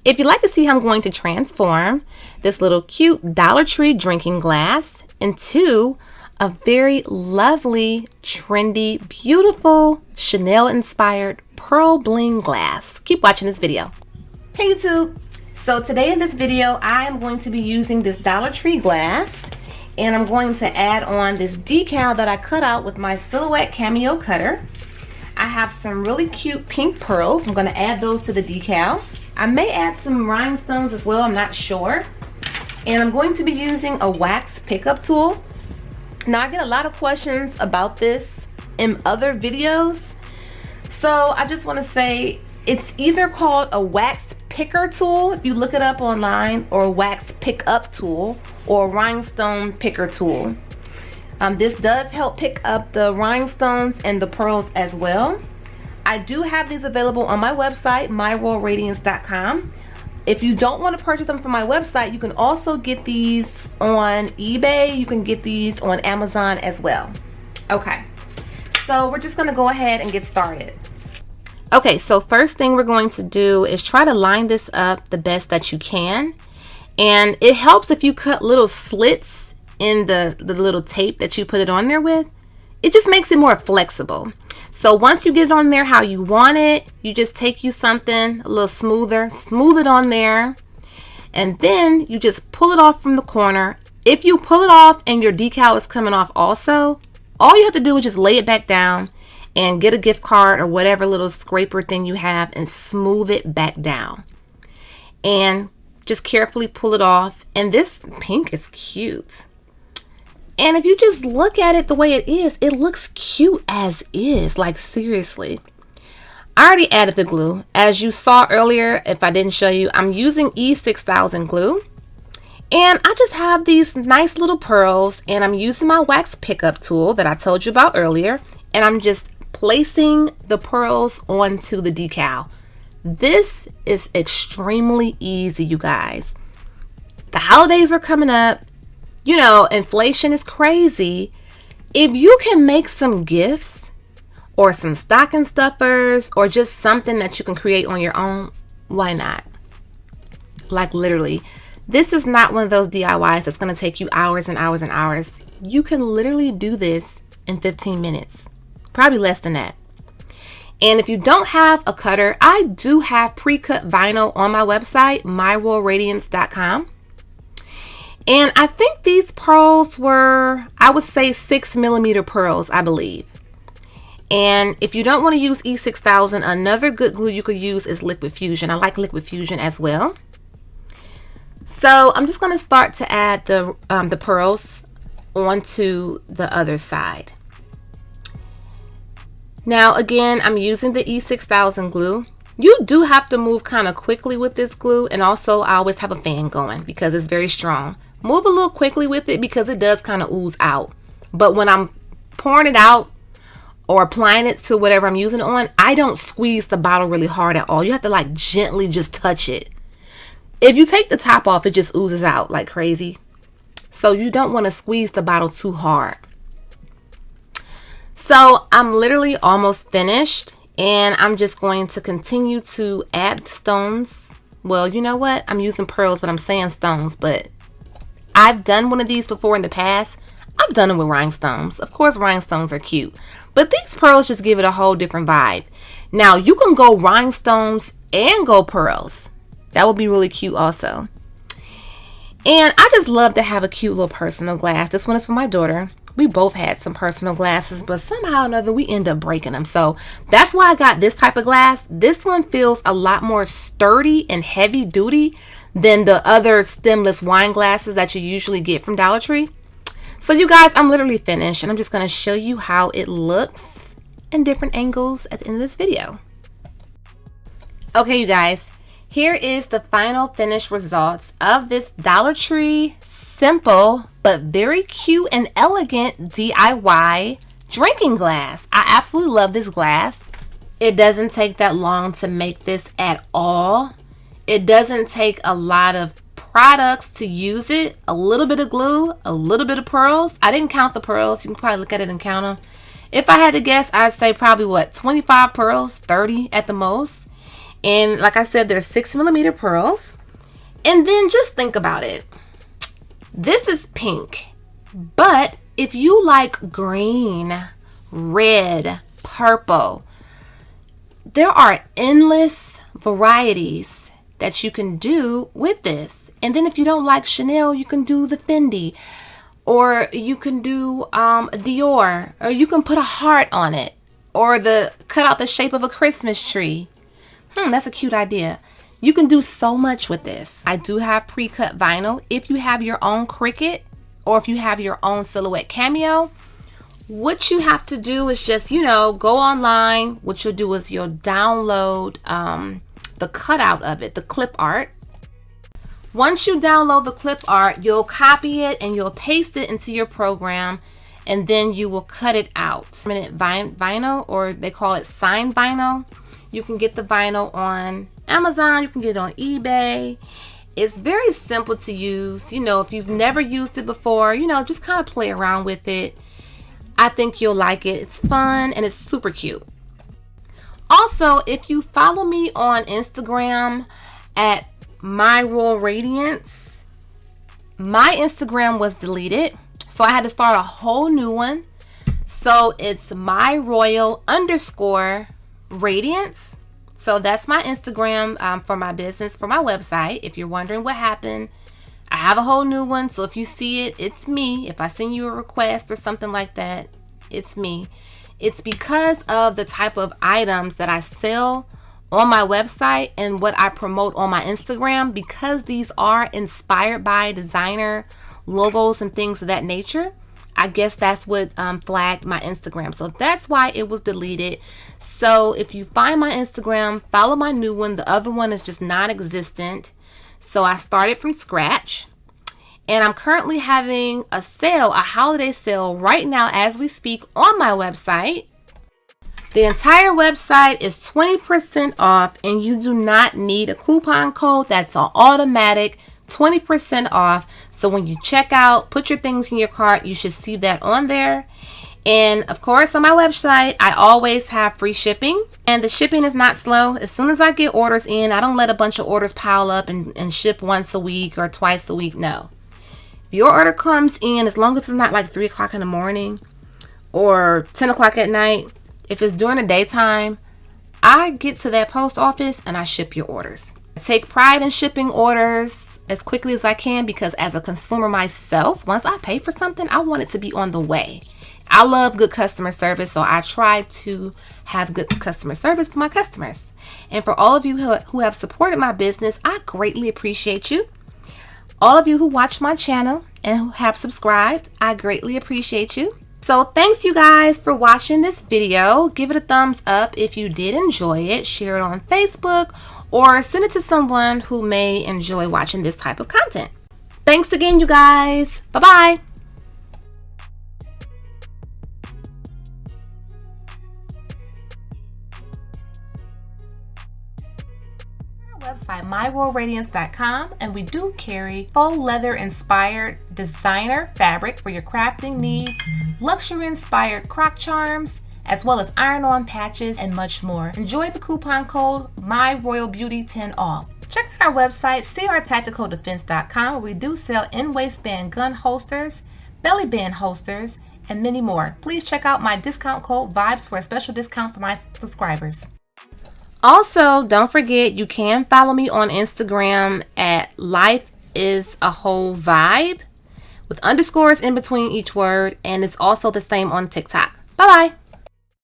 If you'd like to see how I'm going to transform this little cute Dollar Tree drinking glass into a very lovely, trendy, beautiful, Chanel-inspired pearl bling glass. Keep watching this video. Hey YouTube! So today in this video, I am going to be using this Dollar Tree glass, and I'm going to add on this decal that I cut out with my Silhouette Cameo cutter. I have some really cute pink pearls. I'm going to add those to the decal. I may add some rhinestones as well, I'm not sure. And I'm going to be using a wax pickup tool. Now I get a lot of questions about this in other videos. So I just want to say it's either called a wax picker tool if you look it up online, or a wax pickup tool, or a rhinestone picker tool. This does help pick up the rhinestones and the pearls as well. I do have these available on my website, myroyalradiance.com. If you don't want to purchase them from my website, you can also get these on eBay. You can get these on Amazon as well. Okay, so we're just going to go ahead and get started. Okay, so first thing we're going to do is try to line this up the best that you can. And it helps if you cut little slits in the little tape that you put it on there with. It just makes it more flexible. So once you get it on there how you want it, you just take you something a little smoother, smooth it on there, and then you just pull it off from the corner. If you pull it off and your decal is coming off also, all you have to do is just lay it back down and get a gift card or whatever little scraper thing you have and smooth it back down. And just carefully pull it off. And this pink is cute. And if you just look at it the way it is, it looks cute as is. Like, seriously. I already added the glue. As you saw earlier, if I didn't show you, I'm using E6000 glue. And I just have these nice little pearls, and I'm using my wax pickup tool that I told you about earlier. And I'm just placing the pearls onto the decal. This is extremely easy, you guys. The holidays are coming up. You know, inflation is crazy. If you can make some gifts or some stocking stuffers or just something that you can create on your own, why not? Like, literally, this is not one of those DIYs that's going to take you hours and hours and hours. You can literally do this in 15 minutes, probably less than that. And if you don't have a cutter, I do have pre-cut vinyl on my website, myroyalradiance.com. And I think these pearls were, I would say 6mm pearls, I believe. And if you don't want to use E6000, another good glue you could use is Liquid Fusion. I like Liquid Fusion as well. So I'm just going to start to add the pearls onto the other side. Now again, I'm using the E6000 glue. You do have to move kind of quickly with this glue, and also I always have a fan going because it's very strong. Move a little quickly with it because it does kind of ooze out. But when I'm pouring it out or applying it to whatever I'm using it on, I don't squeeze the bottle really hard at all. You have to like gently just touch it. If you take the top off, it just oozes out like crazy. So you don't want to squeeze the bottle too hard. So I'm literally almost finished, and I'm just going to continue to add stones. Well, you know what? I'm using pearls, but I'm saying stones, but I've done one of these before in the past. I've done it with rhinestones. Of course, rhinestones are cute, but these pearls just give it a whole different vibe. Now, you can go rhinestones and go pearls. That would be really cute also. And I just love to have a cute little personal glass. This one is for my daughter. We both had some personal glasses, but somehow or another we end up breaking them. So that's why I got this type of glass. This one feels a lot more sturdy and heavy duty than the other stemless wine glasses that you usually get from Dollar Tree. So you guys, I'm literally finished, and I'm just going to show you how it looks in different angles at the end of this video. Okay, you guys, here is the final finished results of this Dollar Tree simple but very cute and elegant DIY drinking glass. I absolutely love this glass. It doesn't take that long to make this at all. It doesn't take a lot of products to use it. A little bit of glue, a little bit of pearls. I didn't count the pearls. You can probably look at it and count them. If I had to guess, I'd say probably what, 25 pearls, 30 at the most. And like I said, there's 6mm pearls. And then just think about it. This is pink, but if you like green, red, purple, there are endless varieties that you can do with this. And then if you don't like Chanel, you can do the Fendi, or you can do Dior, or you can put a heart on it, or cut out the shape of a Christmas tree. That's a cute idea. You can do so much with this. I do have pre-cut vinyl. If you have your own Cricut, or if you have your own Silhouette Cameo, what you have to do is just, go online. What you'll do is you'll download the cutout of it, the clip art. Once you download the clip art, you'll copy it and you'll paste it into your program, and then you will cut it out. Vinyl, or they call it signed vinyl. You can get the vinyl on Amazon, you can get it on eBay. It's very simple to use. If you've never used it before, just kind of play around with it. I think you'll like it. It's fun and it's super cute. Also, if you follow me on Instagram at My Royal Radiance, my Instagram was deleted, so I had to start a whole new one. So it's My Royal _Radiance. So that's my Instagram for my business, for my website. If you're wondering what happened, I have a whole new one. So if you see it, it's me. If I send you a request or something like that, it's me. It's because of the type of items that I sell on my website and what I promote on my Instagram, because these are inspired by designer logos and things of that nature. I guess that's what flagged my Instagram. So that's why it was deleted. So if you find my Instagram, follow my new one. The other one is just non-existent. So I started from scratch. And I'm currently having a sale, a holiday sale right now as we speak on my website. The entire website is 20% off, and you do not need a coupon code. That's an automatic 20% off. So when you check out, put your things in your cart, you should see that on there. And of course, on my website, I always have free shipping, and the shipping is not slow. As soon as I get orders in, I don't let a bunch of orders pile up and ship once a week or twice a week. No. If your order comes in, as long as it's not like 3 o'clock in the morning or 10 o'clock at night, if it's during the daytime, I get to that post office and I ship your orders. I take pride in shipping orders as quickly as I can, because as a consumer myself, once I pay for something, I want it to be on the way. I love good customer service, so I try to have good customer service for my customers. And for all of you who have supported my business, I greatly appreciate you. All of you who watch my channel and who have subscribed, I greatly appreciate you. So thanks you guys for watching this video. Give it a thumbs up if you did enjoy it. Share it on Facebook or send it to someone who may enjoy watching this type of content. Thanks again, you guys. Bye-bye. Website myroyalradiance.com, and we do carry faux leather inspired designer fabric for your crafting needs, luxury inspired croc charms, as well as iron-on patches and much more. Enjoy the coupon code MyRoyalBeauty10 off. Check out our website crtacticaldefense.com, where we do sell in-waistband gun holsters, belly band holsters, and many more. Please check out my discount code VIBES for a special discount for my subscribers. Also, don't forget, you can follow me on Instagram at lifeisawholevibe with underscores in between each word, and it's also the same on TikTok. Bye-bye.